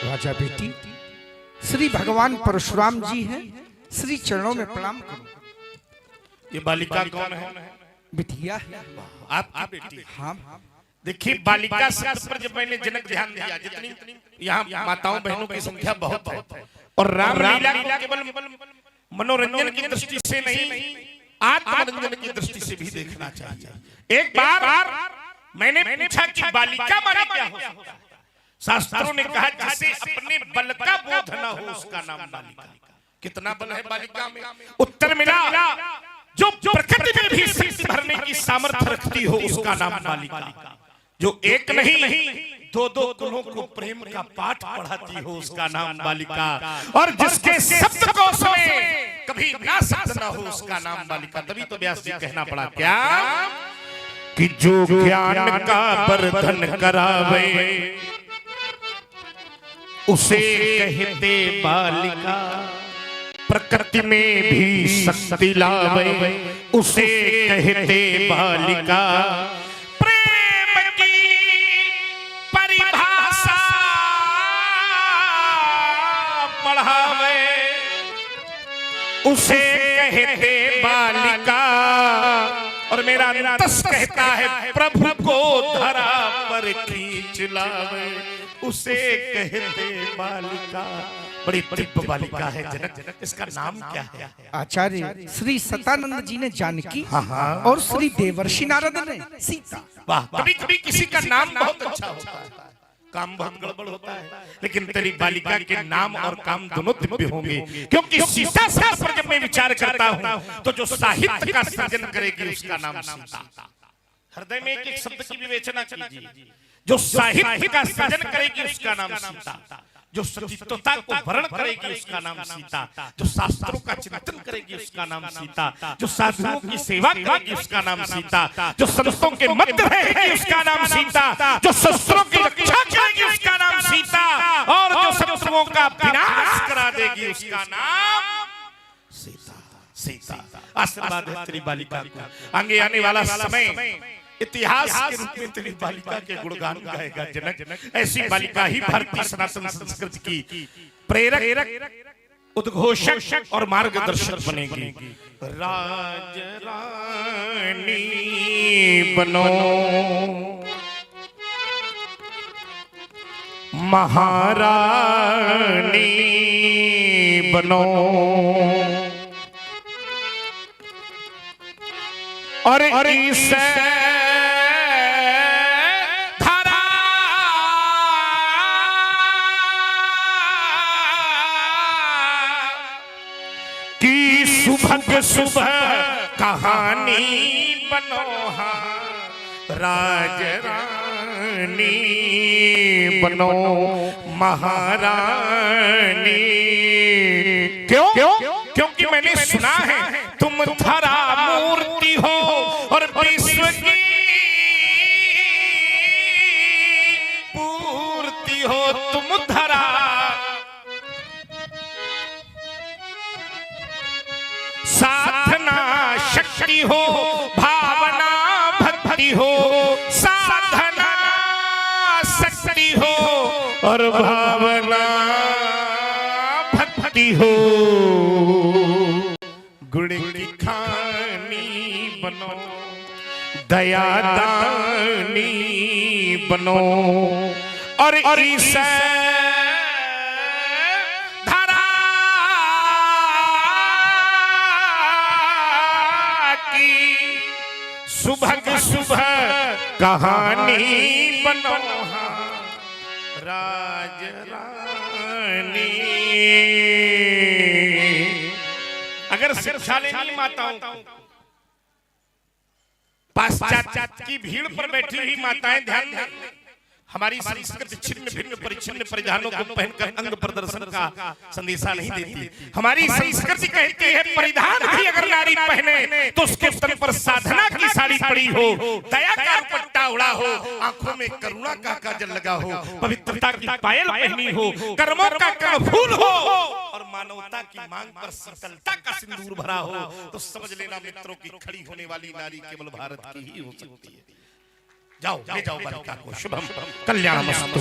राजा बेटी, श्री भगवान परशुराम जी हैं, श्री चरणों में प्रणाम करो। ये बालिका कौन है? बिटिया है आपकी बेटी? हाँ। देखिए, बालिका शब्द पर जब मैंने जनक ध्यान दिया, जितनी यहाँ माताओं बहनों की संख्या बहुत है, और रामलीला को केवल मनोरंजन की दृष्टि से नहीं, आत्मरंजन की दृष्टि से भी देखना चाहिए। एक बार मैंने पूछा कि बालिका माने क्या हो सकता है? शास्त्रों ने कहा जिसे अपने बल का बोध न हो उसका नाम बालिका। कितना बल है बालिका में? उत्तर मिला, जो प्रकृति में भी शक्ति भरने की सामर्थ्य रखती हो उसका नाम बालिका। जो एक नहीं दो कुलों को प्रेम का पाठ पढ़ाती हो उसका नाम बालिका। और जिसके शब्दकोश में कभी ना शब्द ना हो उसका नाम बालिका। तभी तो व्यास जी कहना पड़ा क्या कि जो ज्ञान का वर्धन करावे उसे कहते बालिका। प्रकृति में भी शक्ति लावे उसे कहते बालिका। प्रेम की परिभाषा पढ़ावे उसे कहते बालिका। और मेरा अंतस कहता है प्रभु को धरा पर खींच लावे उसे कहते बालिका। बड़ी दिव्य बालिका है जनक, इसका नाम क्या है? आचार्य श्री सतानंद जी ने जानकी और श्री देवर्षि नारद ने सीता। वाह, कभी कभी किसी का नाम बहुत अच्छा होता है, काम बहुत गड़बड़ होता है, लेकिन तेरी बालिका के नाम और काम दोनों दिव्य होंगे। क्योंकि सीता शब्द पर जब मैं विचार करता हूँ तो जो साहित्य का सृजन करेगी उसका नाम सीता। हृदय में एक शब्द की विवेचना कीजिए। जो साहित्य का सृजन करेगी उसका नाम सीता। जो सतीत्वता को वर्ण करेगी उसका नाम सीता। जो शास्त्रों का चिंतन करेगी उसका नाम सीता। जो साधुओं की सेवा करेगी उसका नाम सीता। जो संतों के मध्य रहेगी उसका नाम सीता। जो शस्त्रों की रक्षा करेगी उसका नाम सीता। और जो शत्रुओं का विनाश करा देगी उसका नाम सीता। सीता आशीर्वाद है तेरी बालिका को। आगे आने वाला समय इतिहास के रूप में तेरी बालिका के गुणगान गाएगा जनक। ऐसी बालिका ही भारतीय सनातन संस्कृति की प्रेरक, उद्घोषक और मार्गदर्शक बनेगी। राज रानी बनो, महारानी बनो, और इसे सुबह कहानी बनो, राज रानी बनो, महारानी। क्यों? क्योंकि मैंने सुना है तुम धरा मूर्ति हो और विश्व की पूर्ति हो। तुम धरा साधना शक्ति हो, भावना भक्ति हो। साधना शक्ति हो और भावना भक्ति हो। गुण की खानी बनो, दया दानी बनो, और इसे सुबह कहानी बनो, राज रानी। अगर शिक्षा लेनी माताओं, पाश्चात्य की भीड़ पर बैठी हुई माताएं ध्यान दें। हमारी संस्कृति छिन्न भिन्न परिच्छिन्न परिधानों को पहनकर अंग प्रदर्शन का संदेशा नहीं देती। हमारी संस्कृति कहती है परिधान भी अगर नारी पहने तो उसके तन पर साधना की साड़ी पड़ी हो, दया का दुपट्टा उड़ा हो, आंखों में करुणा का काजल लगा हो, पवित्रता की पायल पहनी हो, कर्मों का कर्मफूल हो और मानवता की मांग पर शीतलता का सिंदूर भरा हो, तो समझ लेना मित्रों की खड़ी होने वाली नारी केवल भारत की ही हो सकती है। जाओ ले जाओ बालिका को। शुभम कल्याणमस्तु।